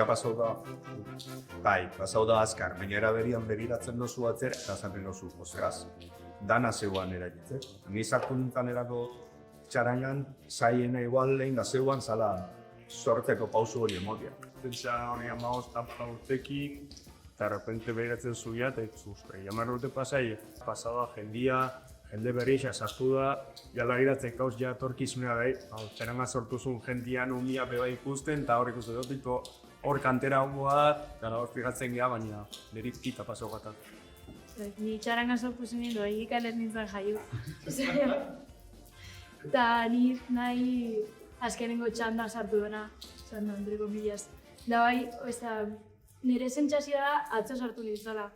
Gurea pasau da, pasau da azkar, baina eraberian begiratzen dozu atzera, eta zaten dozu, ostras, dana zeuan eragitzen. Ni sartu nintzen erako txarangan, zaiena igual lehen da zeuan zala sortzeko pausu hori emotia. Pentsa hori 15 urtekin, eta repente behiratzen zuia, eta zuztre, 10 urte pasai, pasada jende berrixa sartu da, jala giratzen kauz ja torkizunea bai, txaranga sortu zuen jendian umia beba ikusten, eta hor ikusten dut, hor kantera hongoa, eta hor fijatzen geha, baina niri kita pasau gatak. Ni txaranga sortu zen nire, egikal ez nintzen jaio. Eta ni nahi azkenengo txanda sartu dena, txanda entre comillas. Da bai, nire sentsazioa da atzo sartu nintzala.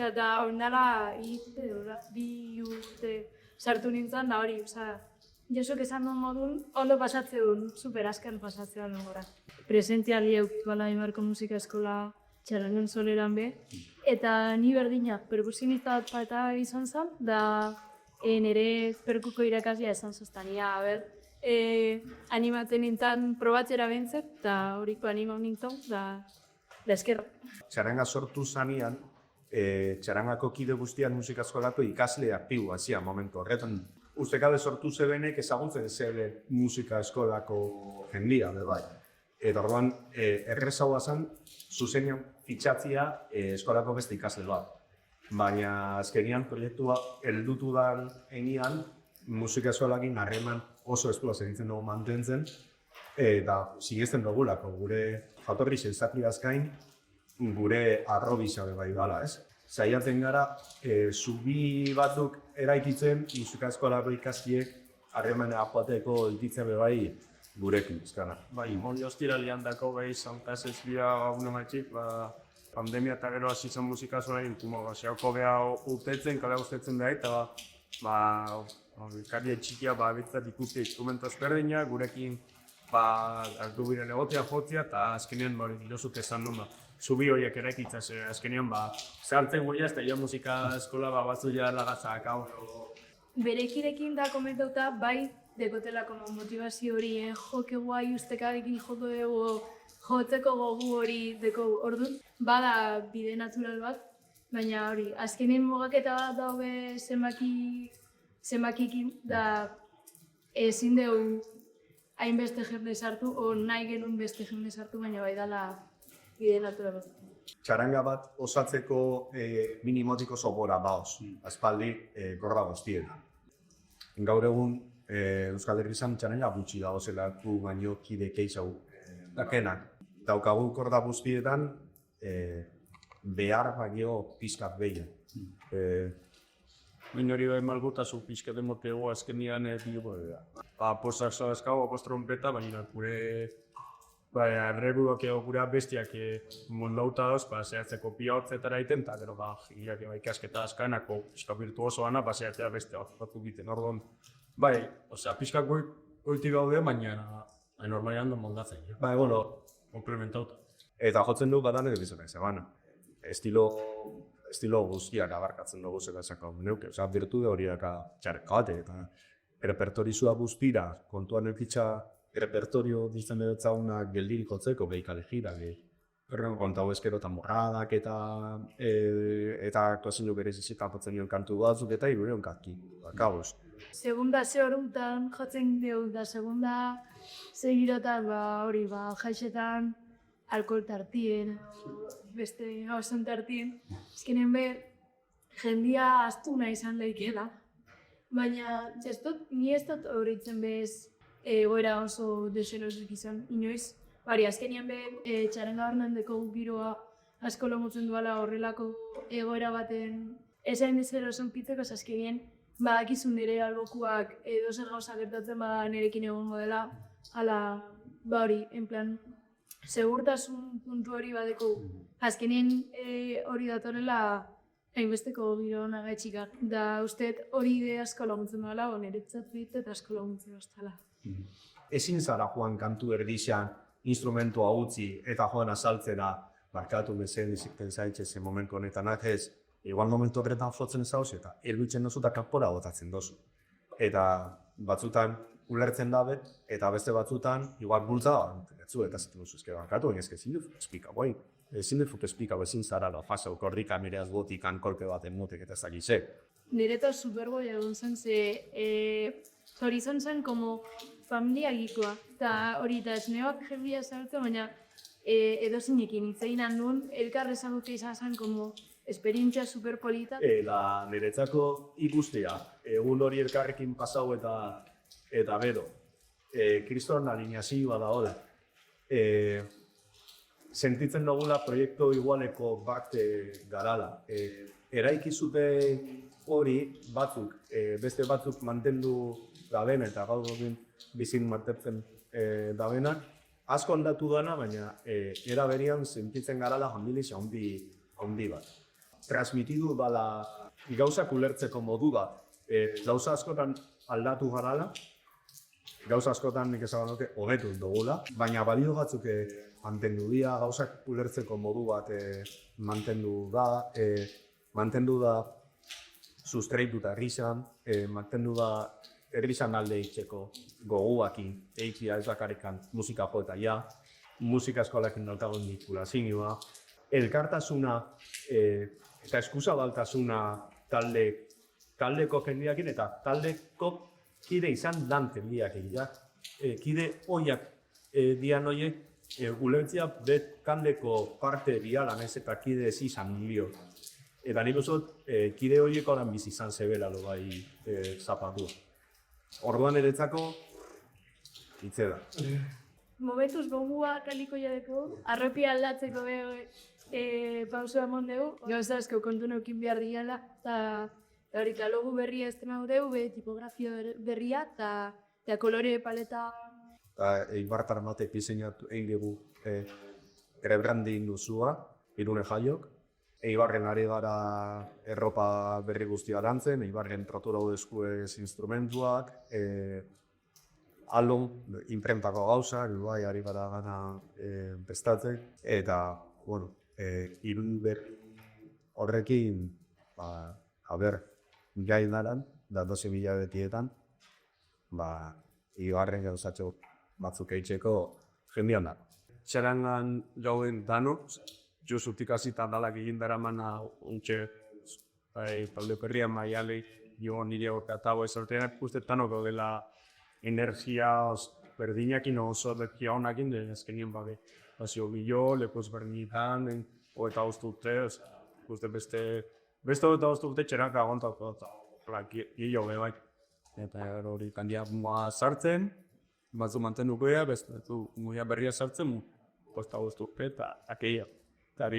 Eta ondala bi urte sartu nintzen da hori, Jesuk esan duen modun, ondo pasatzen duen, super azken pasatzen duen gora. Presentziali eukituala Ibarko Musika Eskola txarangon soleran be. Eta ni berdina, perkusionista bat pata izan zen, da nire perkuko irakaslia esan zoztania, animatzen nintzen probatzera bentzet, eta horiko animau nintzen, da eskerra. Txaranga sortu zanean, txarangako kide guztian musika eskolako ikasle aktibo hasia momentu horretan. Ustekabe sortu zebenek ezaguntzen zebe musika eskolako jendia, bai. Eta orduan, errezagoa zen, zuzenean fitxatzia eskolako beste ikasle bat. Baina azkenian proiektua heldutu da enean, musika eskolakin harreman oso esplaz egiten dugu mantentzen, eta sinesten dugulako, gure jatorri sentsazioaz gain, gure arrobisa bai dala, ez? Saiatzen gara, zubi batzuk eraikitzen, musika eskolako ikaskiek harremanea joateko eltitzen bai gurekin, ezkana. Bai, hori ostiralian dako behi Santas Esbia unamatxik, pandemia eta gero hasi zen musika zuen, xeako beha urtetzen, kale ustetzen da, eta karri txikia bitzat ikuste instrumento ezberdina, gurekin hartu biren egotea jotzea, eta azkenean dirozut esan duen, zubi horiek eraikitzaz, azkenean zehartzen goia, eta ja musika eskola batzu ja lagatzak. Berekirekin da komentauta, bai, dekotelako motivazio hori, joke guai ustekarekin joko dugu, jotzeko gogu hori deko orduan, bada bide natural bat, baina hori, azkenen mugaketa bat daube zenbakikin, da ezin dugu hainbeste jende sartu, o nahi genuen beste jende sartu, baina bai dala bide natural bat. Txaranga bat osatzeko minimotiko sobora baoz, aspaldi korda guztietan. Gaur egun Euskal Herrizan txaranga gutxi dagozelako baino kide keizau dakenak. Daukagu korda guztietan behar baino pizkat behien. Minori bai malgutazu pixka demotego azkenian digo da. Postak zabazkago, post trompeta, baina gure erreguak gure bestiak mondauta dauz, zehatzeko pia hortzetara egiten, eta gero gileak ikasketa azkanako pixka virtuosoana, zehatzea beste batu egiten. Orduan, pixka goiti gaude, baina normalean da moldatzen. Komplementauta. Eta jotzen du badan edo bizona izan, estilo guztiak abarkatzen dugu zekazako neuke. Virtude horiak txarkate eta repertorizua guztira, kontuan eukitza repertorio ditzen edotzaguna geldirik hotzeko, behikale gira, kontau ezkero eta morradak eta aktuazio berezizetan jotzen nion kantu batzuk eta irureon katki, kabuz. Segunda ze horuntan jotzen dugu, da segunda ze girotan hori jaixetan, alkohol tartien, beste gauzan tartien. Ezkenen jendia astuna izan lehikela. Baina, ni ez dut horretzen bez egoera oso deserosik izan, inoiz. Azkenean txaranga horren deko giroa asko lomutzen duela horrelako egoera baten esain deseroson pitzeko, azkenean badakizun nire albokuak edozer gauza gertatzen nirekin egongo dela, en plan, segurtasun puntu hori badeko. Azkenean hori datorela hainbesteko giro nagatxikak. Da usteet hori ide asko laguntzen duela, niretzat eta asko laguntzen duztala. Ezin zara joan kantu erdixan instrumentua utzi eta joan azaltzera barkatu bezen izikten zaitxezen momentu honetan ez, igual momentu horretan jotzen ez dauz eta erbitzen dozu eta kanpora botatzen dozu. Eta batzutan ulertzen dabe, eta beste batzutan, igual bultza, etzu eta zitu zuzke bankatu, baina ezin dut esplika, guai. Ezin dut esplika, ezin zara da, fasa, korrika mireaz botikan kolpe baten motek eta zakize. Nireto supergoia egon zen, hori zen como familia gikoa. Eta hori, eta esneoak jebia zartu, baina edo zinekin hitzein handun, elkar ezagutu izan zen como esperientzia superpolita. Niretzako ikustea, egun hori elkarrekin pasau eta bero, kriston alineazioa da hola. Sentitzen dugula proiektu igualeko bat garala. Eraiki zute hori batzuk, beste batzuk mantendu daben eta gaur egin bizin mantentzen dabenak, asko ondatu dana, baina era berian sentitzen garala familia handi bat. Transmitidu bala gauzak ulertzeko modu bat. Gauza askotan aldatu garala, gauza askotan nik esan dute hobetu dugula, baina balio batzuk mantendu dira, gauzak ulertzeko modu bat mantendu da sustreituta errizan, mantendu da errizan alde itxeko goguakin, eitzia ez dakarikan musika jo eta ja, musika eskolakin daukagun vinkulazioa, elkartasuna eta eskuzabaltasuna taldeko jendeakin eta taldeko kide izan dan jendeakin, ja. Kide hoiak dian hoiek ulertzia bet kandeko parte bialan ez eta kide ez izan milio. Eta nik usot, kide horiek oran bizi izan zebela lo bai zapatu. Orduan eretzako, hitze da. Momentuz gogua kaliko jadeko, arropia aldatzeko pausua emon dugu. Gauza asko kontu neukin behar diala, eta hori logo berria estrena dugu, tipografia berria, eta kolore paleta. Eibartar matek diseinatu egin dugu rebranding duzua, Irune Jaiok. Eibarren ari gara erropa berri guztia dantzen, Eibarren trotu daudezkuez instrumentuak, alon, imprentako gauzak, bai, ari gara gana bestatzen, eta, bueno, irun berri horrekin, gai daran, da 12.000 betietan, Eibarren gauzatxo batzuk eitzeko jendean da. Txarangan jauen dano, Josutik hasita dalak egin daramana untxe talde perrian maialei jo nire horretatago ezartean uste tanoko dela energia berdinakin oso bekia honakin ezkenien bage. Bazio bilo, lekoz berdinetan, eta ustute, uste beste eta ustute txerak agontako eta gillo bai. Eta hori kandia sartzen, batzu mantenuko ea, beste muia berria sartzen, posta ustute eta akeia. Eta